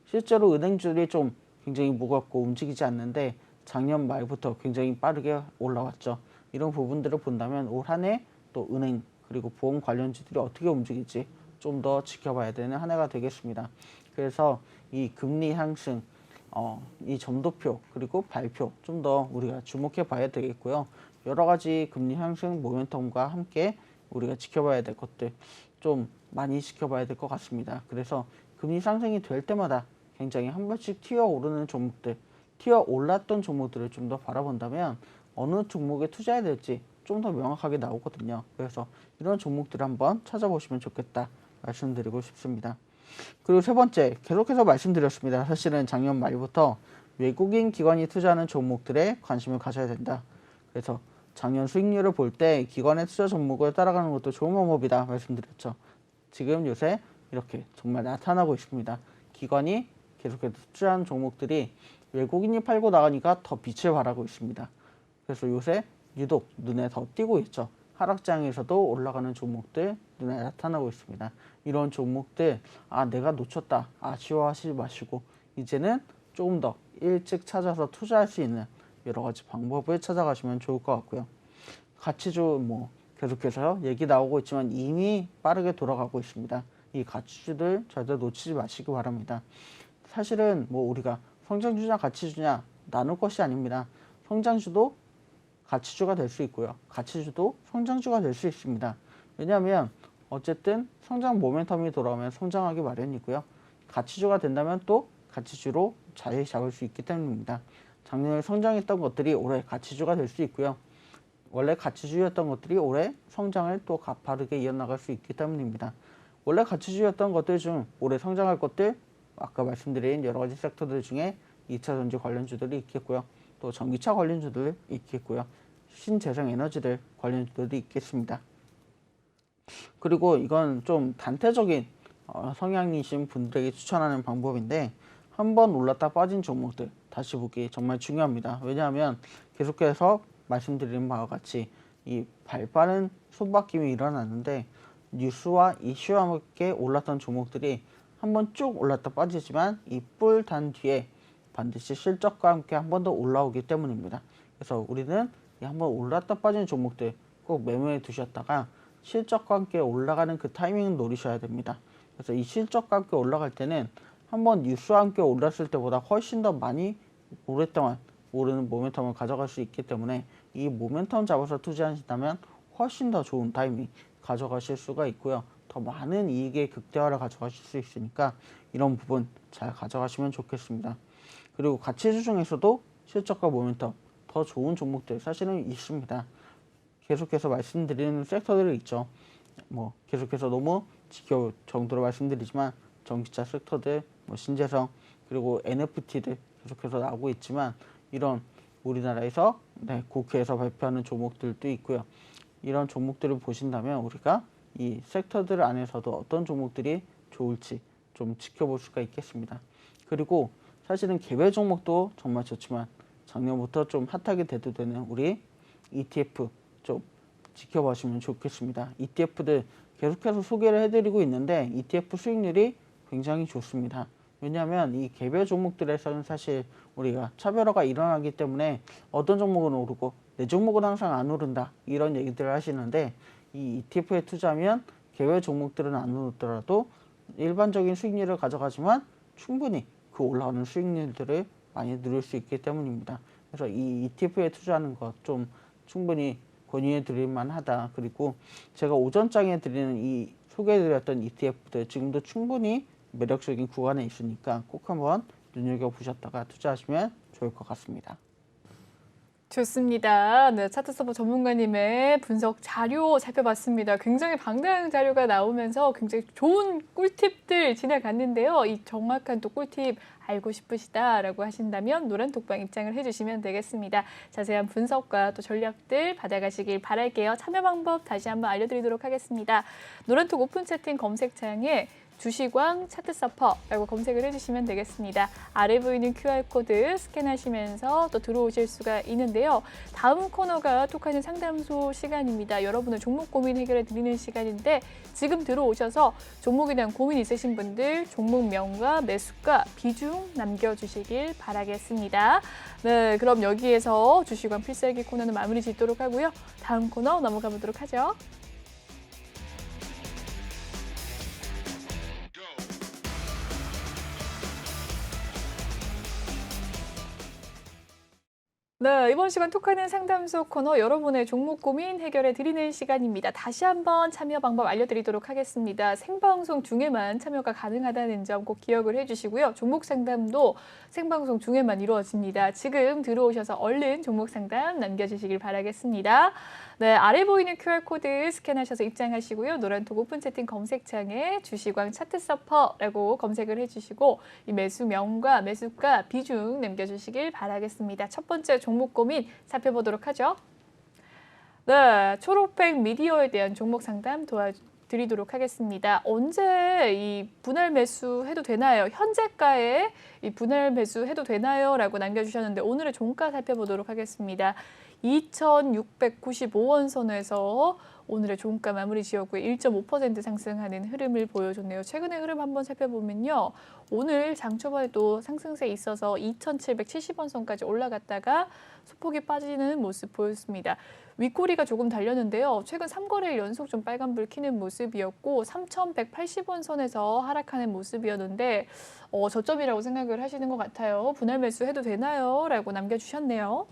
실제로 은행주들이 좀 굉장히 무겁고 움직이지 않는데 작년 말부터 굉장히 빠르게 올라왔죠. 이런 부분들을 본다면 올 한 해 또 은행 그리고 보험 관련주들이 어떻게 움직일지 좀 더 지켜봐야 되는 한 해가 되겠습니다. 그래서 이 금리 상승 이 점도표 그리고 발표 좀 더 우리가 주목해 봐야 되겠고요. 여러 가지 금리 상승 모멘텀과 함께 우리가 지켜봐야 될 것들 좀 많이 지켜봐야 될 것 같습니다. 그래서 금리 상승이 될 때마다 굉장히 한 번씩 튀어 오르는 종목들, 튀어 올랐던 종목들을 좀 더 바라본다면 어느 종목에 투자해야 될지 좀 더 명확하게 나오거든요. 그래서 이런 종목들을 한번 찾아보시면 좋겠다 말씀드리고 싶습니다. 그리고 세 번째, 계속해서 말씀드렸습니다. 사실은 작년 말부터 외국인 기관이 투자하는 종목들에 관심을 가져야 된다. 그래서 작년 수익률을 볼 때 기관의 투자 종목을 따라가는 것도 좋은 방법이다 말씀드렸죠. 지금 요새 이렇게 정말 나타나고 있습니다. 기관이 계속해서 투자하는 종목들이 외국인이 팔고 나가니까 더 빛을 발하고 있습니다. 그래서 요새 유독 눈에 더 띄고 있죠. 하락장에서도 올라가는 종목들 눈에 나타나고 있습니다. 이런 종목들 내가 놓쳤다 아쉬워하지 마시고 이제는 조금 더 일찍 찾아서 투자할 수 있는 여러 가지 방법을 찾아가시면 좋을 것 같고요. 가치주 계속해서 얘기 나오고 있지만 이미 빠르게 돌아가고 있습니다. 이 가치주들 절대 놓치지 마시기 바랍니다. 사실은 우리가 성장주냐 가치주냐 나눌 것이 아닙니다. 성장주도 가치주가 될 수 있고요. 가치주도 성장주가 될 수 있습니다. 왜냐하면 어쨌든 성장 모멘텀이 돌아오면 성장하기 마련이고요. 가치주가 된다면 또 가치주로 자리 잡을 수 있기 때문입니다. 작년에 성장했던 것들이 올해 가치주가 될 수 있고요. 원래 가치주였던 것들이 올해 성장을 또 가파르게 이어나갈 수 있기 때문입니다. 원래 가치주였던 것들 중 올해 성장할 것들 아까 말씀드린 여러 가지 섹터들 중에 2차 전지 관련주들이 있겠고요. 또 전기차 관련주들 있겠고요. 신재생에너지들 관련주들이 있겠습니다. 그리고 이건 좀 단태적인 성향이신 분들에게 추천하는 방법인데 한번 올랐다 빠진 종목들 다시 보기 정말 중요합니다. 왜냐하면 계속해서 말씀드린 바와 같이 이 발빠른 손바뀜이 일어났는데 뉴스와 이슈와 함께 올랐던 종목들이 한번 쭉 올랐다 빠지지만 이 뿔 단 뒤에 반드시 실적과 함께 한 번 더 올라오기 때문입니다. 그래서 우리는 한번 올랐다 빠진 종목들 꼭 메모해 두셨다가 실적과 함께 올라가는 그 타이밍을 노리셔야 됩니다. 그래서 이 실적과 함께 올라갈 때는 한번 뉴스와 함께 올랐을 때보다 훨씬 더 많이 오랫동안 오르는 모멘텀을 가져갈 수 있기 때문에 이 모멘텀 잡아서 투자하신다면 훨씬 더 좋은 타이밍 가져가실 수가 있고요. 더 많은 이익의 극대화를 가져가실 수 있으니까 이런 부분 잘 가져가시면 좋겠습니다. 그리고 가치주 중에서도 실적과 모멘텀 더 좋은 종목들 사실은 있습니다. 계속해서 말씀드리는 섹터들이 있죠. 계속해서 너무 지겨울 정도로 말씀드리지만 전기차 섹터들, 신재생 그리고 NFT들 계속해서 나오고 있지만 이런 우리나라에서 국회에서 발표하는 종목들도 있고요. 이런 종목들을 보신다면 우리가 이 섹터들 안에서도 어떤 종목들이 좋을지 좀 지켜볼 수가 있겠습니다. 그리고 사실은 개별 종목도 정말 좋지만 작년부터 좀 핫하게 대두되는 우리 ETF 좀 지켜보시면 좋겠습니다. ETF들 계속해서 소개를 해드리고 있는데 ETF 수익률이 굉장히 좋습니다. 왜냐하면 이 개별 종목들에서는 사실 우리가 차별화가 일어나기 때문에 어떤 종목은 오르고 내 종목은 항상 안 오른다 이런 얘기들을 하시는데 이 ETF에 투자하면 개별 종목들은 안 오르더라도 일반적인 수익률을 가져가지만 충분히 그 올라오는 수익률들을 많이 누릴 수 있기 때문입니다. 그래서 이 ETF에 투자하는 것 좀 충분히 권유해 드릴 만하다. 그리고 제가 오전장에 드리는 이 소개해드렸던 ETF들 지금도 충분히 매력적인 구간에 있으니까 꼭 한번 눈여겨보셨다가 투자하시면 좋을 것 같습니다. 좋습니다. 네, 차트서버 전문가님의 분석 자료 살펴봤습니다. 굉장히 방대한 자료가 나오면서 굉장히 좋은 꿀팁들 지나갔는데요. 이 정확한 또 꿀팁 알고 싶으시다라고 하신다면 노란톡방 입장을 해주시면 되겠습니다. 자세한 분석과 또 전략들 받아가시길 바랄게요. 참여 방법 다시 한번 알려드리도록 하겠습니다. 노란톡 오픈 채팅 검색창에 주시광 차트서퍼라고 검색을 해주시면 되겠습니다. 아래 보이는 QR코드 스캔하시면서 또 들어오실 수가 있는데요. 다음 코너가 톡하는 상담소 시간입니다. 여러분의 종목 고민 해결해 드리는 시간인데 지금 들어오셔서 종목에 대한 고민 있으신 분들 종목명과 매수가 비중 남겨주시길 바라겠습니다. 네, 그럼 여기에서 주시광 필살기 코너는 마무리 짓도록 하고요. 다음 코너 넘어가 보도록 하죠. 네, 이번 시간 톡하는 상담소 코너 여러분의 종목 고민 해결해 드리는 시간입니다. 다시 한번 참여 방법 알려드리도록 하겠습니다. 생방송 중에만 참여가 가능하다는 점 꼭 기억을 해주시고요. 종목 상담도 생방송 중에만 이루어집니다. 지금 들어오셔서 얼른 종목 상담 남겨주시길 바라겠습니다. 네, 아래 보이는 QR코드 스캔하셔서 입장하시고요. 노란톡 오픈 채팅 검색창에 주식왕 차트 서퍼라고 검색을 해주시고 이 매수명과 매수가 비중 남겨주시길 바라겠습니다. 첫 번째 종목 고민 살펴보도록 하죠. 네, 초록백 미디어에 대한 종목 상담 도와드리도록 하겠습니다. 언제 이 분할 매수 해도 되나요? 현재가에 이 분할 매수 해도 되나요? 라고 남겨주셨는데 오늘의 종가 살펴보도록 하겠습니다. 2,695원 선에서 오늘의 종가 마무리 지었고요. 1.5% 상승하는 흐름을 보여줬네요. 최근의 흐름 한번 살펴보면요. 오늘 장 초반에도 상승세 있어서 2,770원 선까지 올라갔다가 소폭이 빠지는 모습 보였습니다. 윗꼬리가 조금 달렸는데요. 최근 3거래일 연속 좀 빨간불 켜는 모습이었고 3,180원 선에서 하락하는 모습이었는데 저점이라고 생각을 하시는 것 같아요. 분할 매수 해도 되나요? 라고 남겨주셨네요.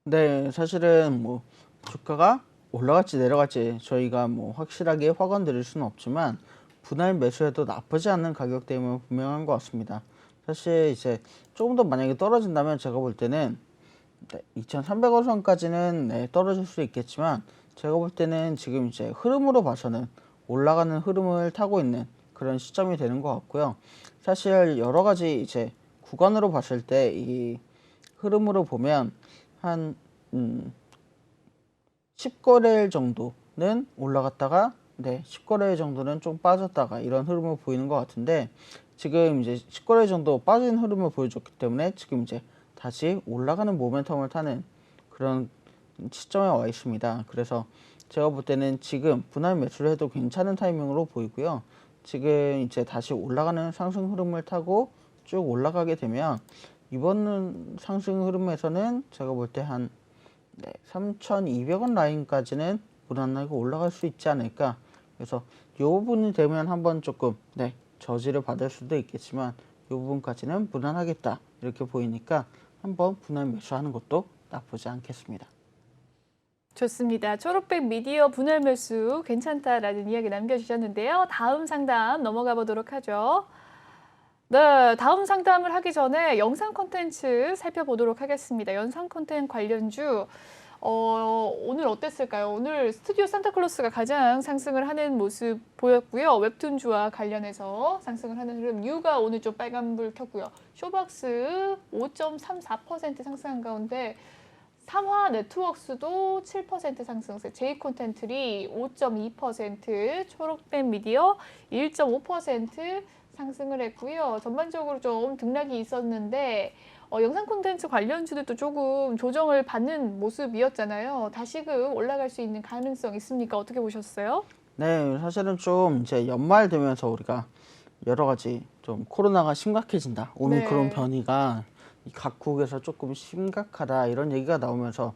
네, 사실은 뭐 주가가 올라갈지 내려갈지 저희가 뭐 확실하게 확언 드릴 수는 없지만 분할 매수해도 나쁘지 않은 가격대임은 분명한 것 같습니다. 사실 이제 조금 더 만약에 떨어진다면 제가 볼 때는 2,300원 선까지는 떨어질 수 있겠지만 제가 볼 때는 지금 이제 흐름으로 봐서는 올라가는 흐름을 타고 있는 그런 시점이 되는 것 같고요. 사실 여러 가지 이제 구간으로 봤을 때 이 흐름으로 보면 한 10거래일 정도는 올라갔다가 10거래일 정도는 좀 빠졌다가 이런 흐름을 보이는 것 같은데 지금 이제 10거래일 정도 빠진 흐름을 보여줬기 때문에 지금 이제 다시 올라가는 모멘텀을 타는 그런 시점에 와 있습니다. 그래서 제가 볼 때는 지금 분할 매수를 해도 괜찮은 타이밍으로 보이고요. 지금 이제 다시 올라가는 상승 흐름을 타고 쭉 올라가게 되면 이번 상승 흐름에서는 제가 볼 때 한 3,200원 라인까지는 무난하게 올라갈 수 있지 않을까. 그래서 이 부분이 되면 한번 조금 저지를 받을 수도 있겠지만 이 부분까지는 무난하겠다 이렇게 보이니까 한번 분할 매수하는 것도 나쁘지 않겠습니다. 좋습니다. 초록백 미디어 분할 매수 괜찮다라는 이야기 남겨주셨는데요. 다음 상담 넘어가 보도록 하죠. 네, 다음 상담을 하기 전에 영상 콘텐츠 살펴보도록 하겠습니다. 영상 콘텐츠 관련주 오늘 어땠을까요? 오늘 스튜디오 산타클로스가 가장 상승을 하는 모습 보였고요. 웹툰주와 관련해서 상승을 하는 흐름. 유가 오늘 좀 빨간불 켰고요. 쇼박스 5.34% 상승한 가운데 삼화 네트워크스도 7% 상승세, 제이콘텐트리 5.2%, 초록백 미디어 1.5% 상승을 했고요. 전반적으로 좀 등락이 있었는데 영상 콘텐츠 관련주들도 조금 조정을 받는 모습이었잖아요. 다시금 올라갈 수 있는 가능성 있습니까? 어떻게 보셨어요? 네, 사실은 좀 이제 연말 되면서 우리가 여러 가지 좀 코로나가 심각해진다. 오미크론 변이가 각국에서 조금 심각하다 이런 얘기가 나오면서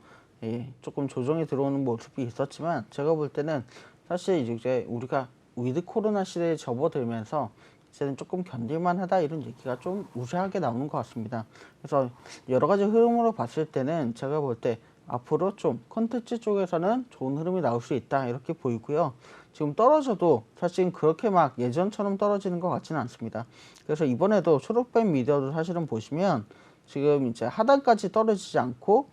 조금 조정이 들어오는 모습이 있었지만 제가 볼 때는 사실 이제 우리가 위드 코로나 시대에 접어들면서 이제는 조금 견딜만 하다 이런 얘기가 좀 우세하게 나오는 것 같습니다. 그래서 여러 가지 흐름으로 봤을 때는 제가 볼 때 앞으로 좀 콘텐츠 쪽에서는 좋은 흐름이 나올 수 있다 이렇게 보이고요. 지금 떨어져도 사실 그렇게 막 예전처럼 떨어지는 것 같지는 않습니다. 그래서 이번에도 초록백 미디어도 사실은 보시면 지금 이제 하단까지 떨어지지 않고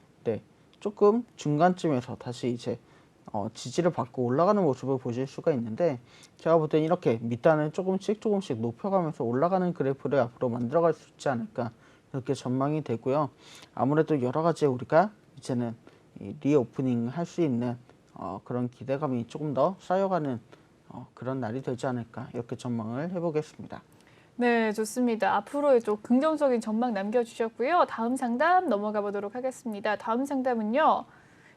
조금 중간쯤에서 다시 이제 지지를 받고 올라가는 모습을 보실 수가 있는데 제가 볼 때는 이렇게 밑단을 조금씩 높여가면서 올라가는 그래프를 앞으로 만들어갈 수 있지 않을까 이렇게 전망이 되고요. 아무래도 여러 가지 우리가 이제는 리오프닝 할 수 있는 그런 기대감이 조금 더 쌓여가는 그런 날이 되지 않을까 이렇게 전망을 해보겠습니다. 네, 좋습니다. 앞으로의 좀 긍정적인 전망 남겨주셨고요. 다음 상담 넘어가 보도록 하겠습니다. 다음 상담은요.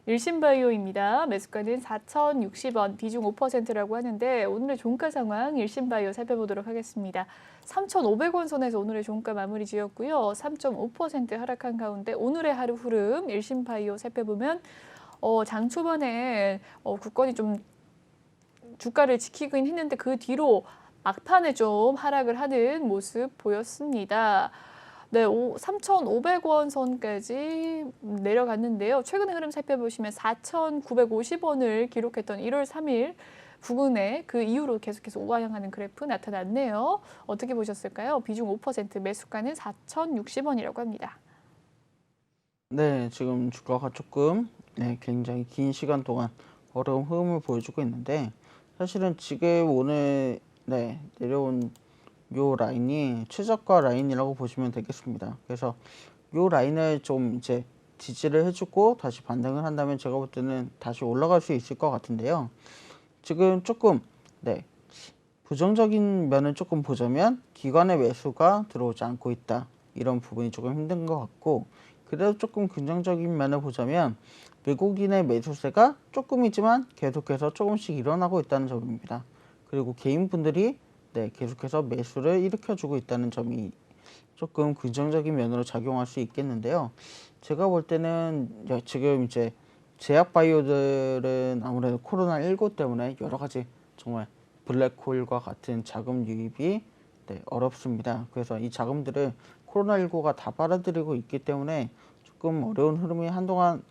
일신바이오입니다. 매수가는 4,060원, 비중 5%라고 하는데 오늘의 종가 상황 일신바이오 살펴보도록 하겠습니다. 3,500원 선에서 오늘의 종가 마무리 지었고요. 3.5% 하락한 가운데 오늘의 하루 흐름 일신바이오 살펴보면 장 초반에 국건이 좀 주가를 지키긴 했는데 그 뒤로 막판에 좀 하락을 하는 모습 보였습니다. 네, 3,500원 선까지 내려갔는데요. 최근의 흐름 살펴보시면 4,950원을 기록했던 1월 3일 부근에 그 이후로 계속해서 우하향하는 그래프 나타났네요. 어떻게 보셨을까요? 비중 5%, 매수가는 4,060원이라고 합니다. 네, 지금 주가가 조금 굉장히 긴 시간 동안 어려운 흐름을 보여주고 있는데 사실은 지금 오늘 내려온 요 라인이 최저가 라인이라고 보시면 되겠습니다. 그래서 요 라인을 좀 이제 지지를 해주고 다시 반등을 한다면 제가 볼 때는 다시 올라갈 수 있을 것 같은데요. 지금 조금 부정적인 면을 조금 보자면 기관의 매수가 들어오지 않고 있다. 이런 부분이 조금 힘든 것 같고 그래도 조금 긍정적인 면을 보자면 외국인의 매수세가 조금이지만 계속해서 조금씩 일어나고 있다는 점입니다. 그리고 개인분들이 계속해서 매수를 일으켜주고 있다는 점이 조금 긍정적인 면으로 작용할 수 있겠는데요. 제가 볼 때는 지금 이제 제약 바이오들은 아무래도 코로나19 때문에 여러 가지 정말 블랙홀과 같은 자금 유입이 어렵습니다. 그래서 이 자금들을 코로나19가 다 빨아들이고 있기 때문에 조금 어려운 흐름이 한동안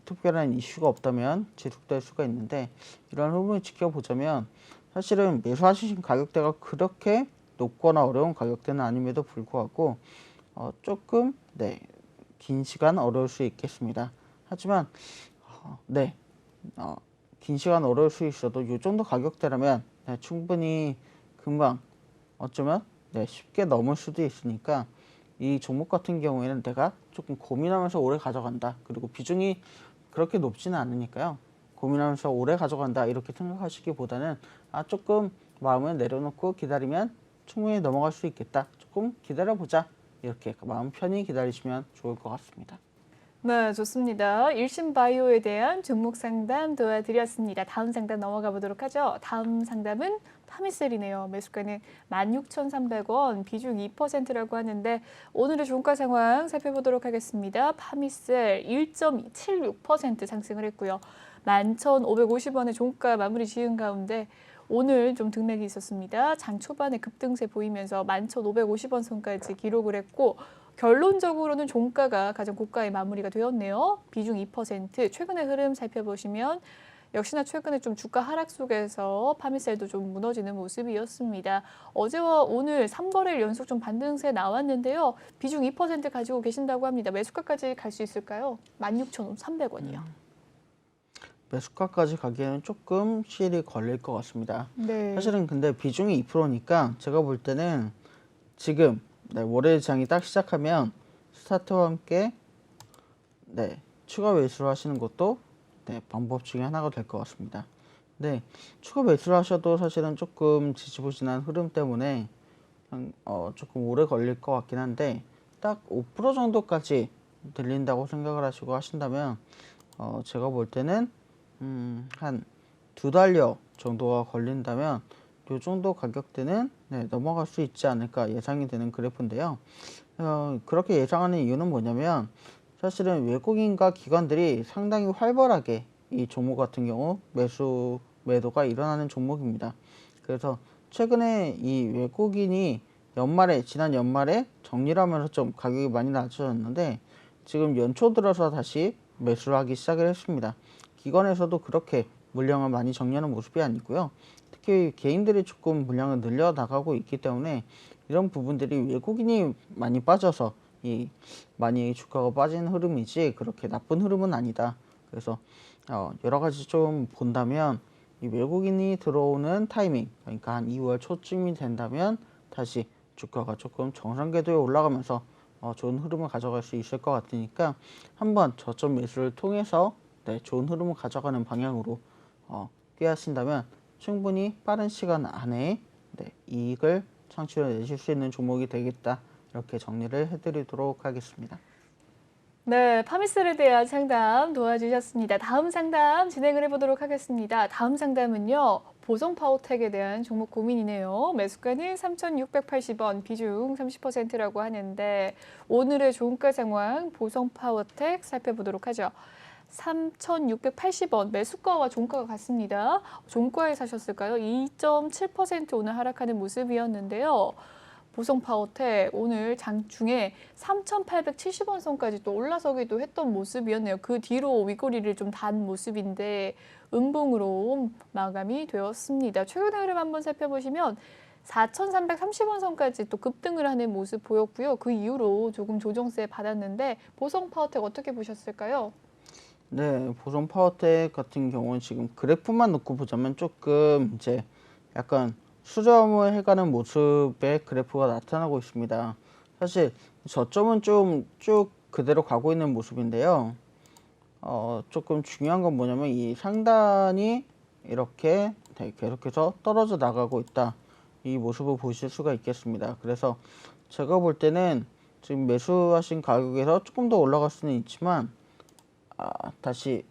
특별한 이슈가 없다면 지속될 수가 있는데 이런 흐름을 지켜보자면 사실은 매수하신 가격대가 그렇게 높거나 어려운 가격대는 아님에도 불구하고 조금 긴 시간 어려울 수 있겠습니다. 하지만 긴 시간 어려울 수 있어도 이 정도 가격대라면 충분히 금방 어쩌면 쉽게 넘을 수도 있으니까 이 종목 같은 경우에는 내가 조금 고민하면서 오래 가져간다. 그리고 비중이 그렇게 높지는 않으니까요. 고민하면서 오래 가져간다 이렇게 생각하시기보다는 조금 마음을 내려놓고 기다리면 충분히 넘어갈 수 있겠다. 조금 기다려보자. 이렇게 마음 편히 기다리시면 좋을 것 같습니다. 네, 좋습니다. 일신바이오에 대한 종목 상담 도와드렸습니다. 다음 상담 넘어가 보도록 하죠. 다음 상담은 파미셀이네요. 매수가는 16,300원, 비중 2%라고 하는데 오늘의 종가 상황 살펴보도록 하겠습니다. 파미셀 1.76% 상승을 했고요. 11,550원의 종가 마무리 지은 가운데 오늘 좀 등락이 있었습니다. 장 초반에 급등세 보이면서 11,550원 선까지 기록을 했고 결론적으로는 종가가 가장 고가의 마무리가 되었네요. 비중 2%. 최근의 흐름 살펴보시면 역시나 최근에 좀 주가 하락 속에서 파미셀도 좀 무너지는 모습이었습니다. 어제와 오늘 3거래일 연속 좀 반등세 나왔는데요. 비중 2% 가지고 계신다고 합니다. 매수가까지 갈 수 있을까요? 16,300원이요. 매수가까지 가기에는 조금 시일이 걸릴 것 같습니다. 네. 사실은 근데 비중이 2%니까 제가 볼 때는 지금 월요일 장이 딱 시작하면 스타트와 함께 추가 매수를 하시는 것도 방법 중에 하나가 될 것 같습니다. 추가 매수를 하셔도 사실은 조금 지지부진한 흐름 때문에 조금 오래 걸릴 것 같긴 한데 딱 5% 정도까지 들린다고 생각을 하시고 하신다면 제가 볼 때는 한 2달여 정도가 걸린다면 이 정도 가격대는 넘어갈 수 있지 않을까 예상이 되는 그래프인데요. 그렇게 예상하는 이유는 뭐냐면 사실은 외국인과 기관들이 상당히 활발하게 이 종목 같은 경우 매도가 일어나는 종목입니다. 그래서 최근에 이 외국인이 지난 연말에 정리를 하면서 좀 가격이 많이 낮아졌는데 지금 연초 들어서 다시 매수를 하기 시작을 했습니다. 기관에서도 그렇게 물량을 많이 정리하는 모습이 아니고요. 특히 개인들이 조금 물량을 늘려 나가고 있기 때문에 이런 부분들이 외국인이 많이 빠져서 많이 주가가 빠진 흐름이지 그렇게 나쁜 흐름은 아니다. 그래서 여러 가지 좀 본다면 이 외국인이 들어오는 타이밍, 그러니까 한 2월 초쯤이 된다면 다시 주가가 조금 정상 궤도에 올라가면서 좋은 흐름을 가져갈 수 있을 것 같으니까 한번 저점 매수를 통해서 좋은 흐름을 가져가는 방향으로 꾀하신다면 충분히 빠른 시간 안에 이익을 창출해 내실 수 있는 종목이 되겠다. 이렇게 정리를 해드리도록 하겠습니다. 네, 파미셀에 대한 상담 도와주셨습니다. 다음 상담 진행을 해보도록 하겠습니다. 다음 상담은요. 보성파워텍에 대한 종목 고민이네요. 매수가는 3,680원, 비중 30%라고 하는데 오늘의 종가 상황 보성파워텍 살펴보도록 하죠. 3,680원, 매수가와 종가가 같습니다. 종가에 사셨을까요? 2.7% 오늘 하락하는 모습이었는데요. 보성파워텍 오늘 장중에 3,870원 선까지 또 올라서기도 했던 모습이었네요. 그 뒤로 윗꼬리를 좀 단 모습인데 음봉으로 마감이 되었습니다. 최근의 흐름 한번 살펴보시면 4,330원 선까지 또 급등을 하는 모습 보였고요. 그 이후로 조금 조정세 받았는데 보성파워텍 어떻게 보셨을까요? 네, 보성 파워텍 같은 경우는 지금 그래프만 놓고 보자면 조금 이제 약간 수렴을 해가는 모습의 그래프가 나타나고 있습니다. 사실 저점은 좀 쭉 그대로 가고 있는 모습인데요. 조금 중요한 건 뭐냐면 이 상단이 이렇게 계속해서 떨어져 나가고 있다. 이 모습을 보실 수가 있겠습니다. 그래서 제가 볼 때는 지금 매수하신 가격에서 조금 더 올라갈 수는 있지만 다시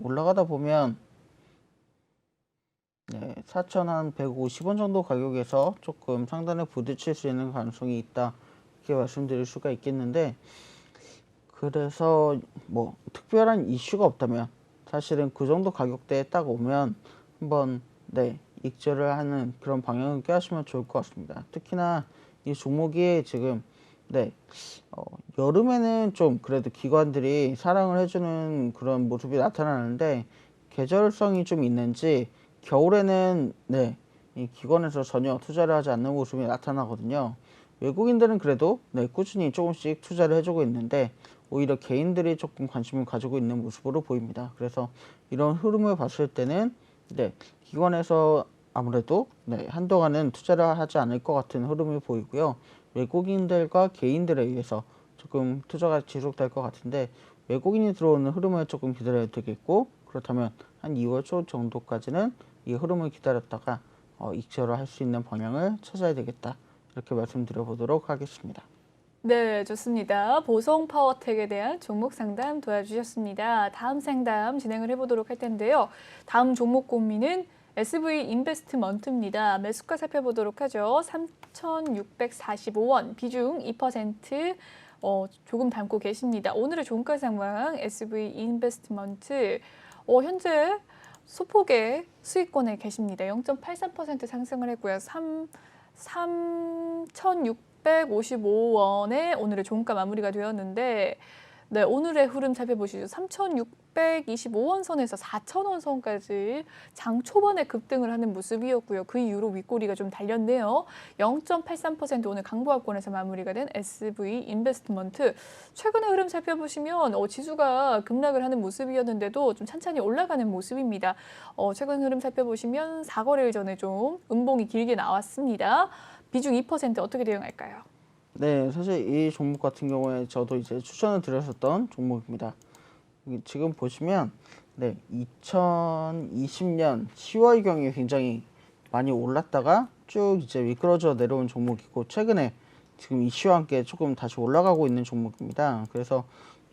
올라가다 보면 4,150원 정도 가격에서 조금 상단에 부딪힐 수 있는 가능성이 있다 이렇게 말씀드릴 수가 있겠는데, 그래서 뭐 특별한 이슈가 없다면 사실은 그 정도 가격대에 딱 오면 한번 익절을 하는 그런 방향을 꾀하시면 좋을 것 같습니다. 특히나 이 종목이 지금 여름에는 좀 그래도 기관들이 사랑을 해주는 그런 모습이 나타나는데 계절성이 좀 있는지 겨울에는 이 기관에서 전혀 투자를 하지 않는 모습이 나타나거든요. 외국인들은 그래도 꾸준히 조금씩 투자를 해주고 있는데 오히려 개인들이 조금 관심을 가지고 있는 모습으로 보입니다. 그래서 이런 흐름을 봤을 때는 기관에서 아무래도 한동안은 투자를 하지 않을 것 같은 흐름을 보이고요. 외국인들과 개인들에 의해서 조금 투자가 지속될 것 같은데 외국인이 들어오는 흐름을 조금 기다려야 되겠고, 그렇다면 한 2월 초 정도까지는 이 흐름을 기다렸다가 익절을 할 수 있는 방향을 찾아야 되겠다 이렇게 말씀드려 보도록 하겠습니다. 네, 좋습니다. 보성파워텍에 대한 종목 상담 도와주셨습니다. 다음 상담 진행을 해보도록 할 텐데요. 다음 종목 고민은 SV 인베스트먼트입니다. 매수가 살펴보도록 하죠. 3,645원, 비중 2%, 조금 담고 계십니다. 오늘의 종가 상황 SV 인베스트먼트, 현재 소폭의 수익권에 계십니다. 0.83% 상승을 했고요. 3,655원에 오늘의 종가 마무리가 되었는데, 오늘의 흐름 살펴보시죠. 3,625원 선에서 4,000원 선까지 장 초반에 급등을 하는 모습이었고요. 그 이후로 윗꼬리가 좀 달렸네요. 0.83% 오늘 강보합권에서 마무리가 된 SV 인베스트먼트. 최근의 흐름 살펴보시면 지수가 급락을 하는 모습이었는데도 좀 찬찬히 올라가는 모습입니다. 최근 흐름 살펴보시면 4거래일 전에 좀 음봉이 길게 나왔습니다. 비중 2% 어떻게 대응할까요? 네, 사실 이 종목 같은 경우에 저도 이제 추천을 드렸었던 종목입니다. 지금 보시면 2020년 10월경에 굉장히 많이 올랐다가 쭉 이제 미끄러져 내려온 종목이고, 최근에 지금 이슈와 함께 조금 다시 올라가고 있는 종목입니다. 그래서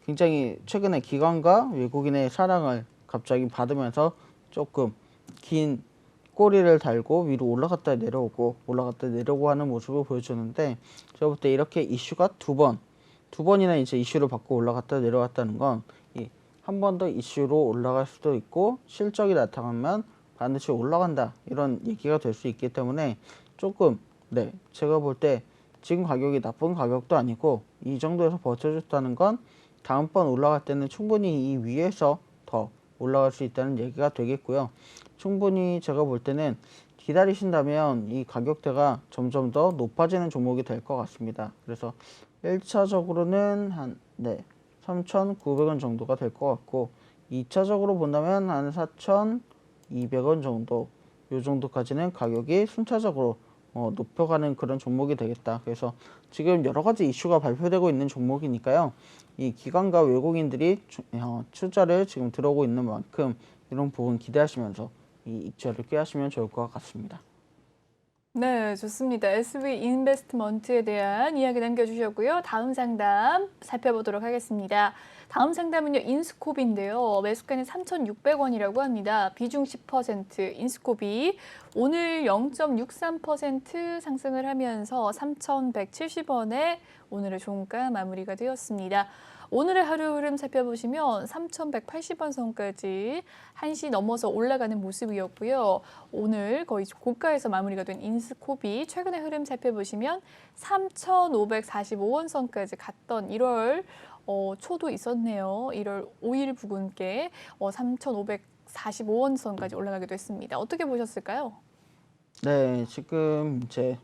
굉장히 최근에 기관과 외국인의 사랑을 갑자기 받으면서 조금 긴 꼬리를 달고 위로 올라갔다 내려오고 올라갔다 내려오고 하는 모습을 보여주는데, 제가 볼 때 이렇게 이슈가 두 번이나 이제 이슈를 받고 올라갔다 내려왔다는 건 한 번 더 이슈로 올라갈 수도 있고 실적이 나타나면 반드시 올라간다 이런 얘기가 될 수 있기 때문에 조금 제가 볼 때 지금 가격이 나쁜 가격도 아니고 이 정도에서 버텨줬다는 건 다음번 올라갈 때는 충분히 이 위에서 더 올라갈 수 있다는 얘기가 되겠고요. 충분히 제가 볼 때는 기다리신다면 이 가격대가 점점 더 높아지는 종목이 될 것 같습니다. 그래서 1차적으로는 한 3,900원 정도가 될 것 같고, 2차적으로 본다면 한 4,200원 정도, 요 정도까지는 가격이 순차적으로 높여가는 그런 종목이 되겠다. 그래서 지금 여러 가지 이슈가 발표되고 있는 종목이니까요. 이 기관과 외국인들이 투자를 지금 들어오고 있는 만큼 이런 부분 기대하시면서 이 익절을 꾀하시면 좋을 것 같습니다. 네, 좋습니다. SV 인베스트먼트에 대한 이야기 남겨주셨고요. 다음 상담 살펴보도록 하겠습니다. 다음 상담은요, 인스코비인데요. 매수가는 3,600원이라고 합니다. 비중 10%, 인스코비 오늘 0.63% 상승을 하면서 3,170원에 오늘의 종가 마무리가 되었습니다. 오늘의 하루 흐름 살펴보시면 3,180원 선까지 1시 넘어서 올라가는 모습이었고요. 오늘 거의 고가에서 마무리가 된 인스코비 최근의 흐름 살펴보시면 3,545원 선까지 갔던 1월 초도 있었네요. 1월 5일 부근께 3,545원 선까지 올라가기도 했습니다. 어떻게 보셨을까요? 네, 지금 이제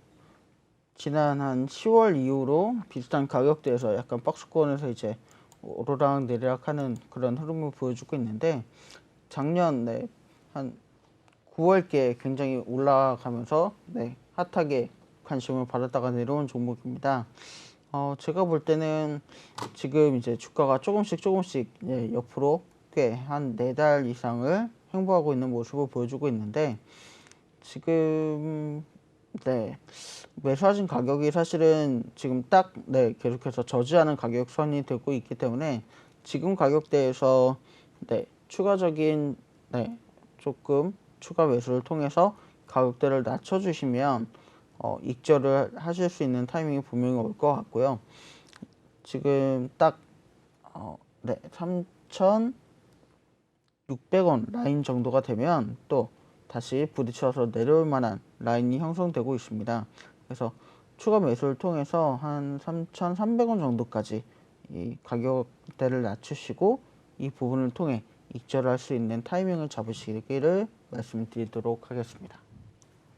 지난 한 10월 이후로 비슷한 가격대에서 약간 박스권에서 이제 오르락 내리락하는 그런 흐름을 보여주고 있는데 작년 한 9월께 굉장히 올라가면서 핫하게 관심을 받았다가 내려온 종목입니다. 제가 볼 때는 지금 이제 주가가 조금씩 옆으로 꽤 한 4달 이상을 횡보하고 있는 모습을 보여주고 있는데 지금 매수하신 가격이 사실은 지금 딱 계속해서 저지하는 가격선이 되고 있기 때문에 지금 가격대에서 추가적인 조금 추가 매수를 통해서 가격대를 낮춰주시면 익절을 하실 수 있는 타이밍이 분명히 올 것 같고요. 지금 딱 3,600원 라인 정도가 되면 또 다시 부딪혀서 내려올 만한 라인이 형성되고 있습니다. 그래서 추가 매수를 통해서 한 3,300원 정도까지 이 가격대를 낮추시고 이 부분을 통해 익절할 수 있는 타이밍을 잡으시기를 말씀드리도록 하겠습니다.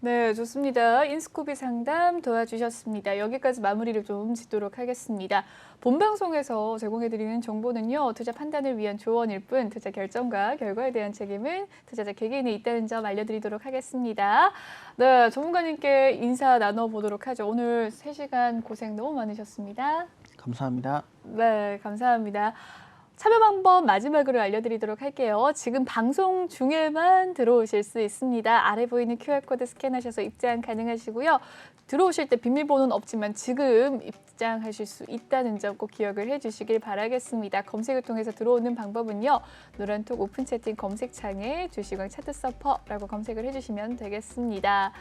네, 좋습니다. 인스코비 상담 도와주셨습니다. 여기까지 마무리를 좀 짓도록 하겠습니다. 본방송에서 제공해드리는 정보는요, 투자 판단을 위한 조언일 뿐 투자 결정과 결과에 대한 책임은 투자자 개개인에 있다는 점 알려드리도록 하겠습니다. 네, 전문가님께 인사 나눠보도록 하죠. 오늘 3시간 고생 너무 많으셨습니다. 감사합니다. 네, 감사합니다. 참여 방법 마지막으로 알려드리도록 할게요. 지금 방송 중에만 들어오실 수 있습니다. 아래 보이는 QR코드 스캔하셔서 입장 가능하시고요. 들어오실 때 비밀번호는 없지만 지금 입장하실 수 있다는 점 꼭 기억을 해주시길 바라겠습니다. 검색을 통해서 들어오는 방법은요. 노란톡 오픈 채팅 검색창에 주식왕 차트 서퍼라고 검색을 해주시면 되겠습니다.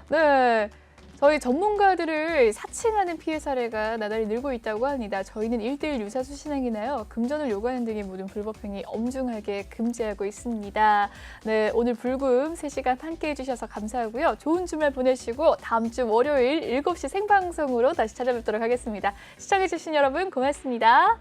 네. 저희 전문가들을 사칭하는 피해 사례가 나날이 늘고 있다고 합니다. 저희는 1:1 유사수 신앙이나요, 금전을 요구하는 등의 모든 불법 행위 엄중하게 금지하고 있습니다. 네, 오늘 불금 3시간 함께 해주셔서 감사하고요. 좋은 주말 보내시고 다음 주 월요일 7시 생방송으로 다시 찾아뵙도록 하겠습니다. 시청해주신 여러분 고맙습니다.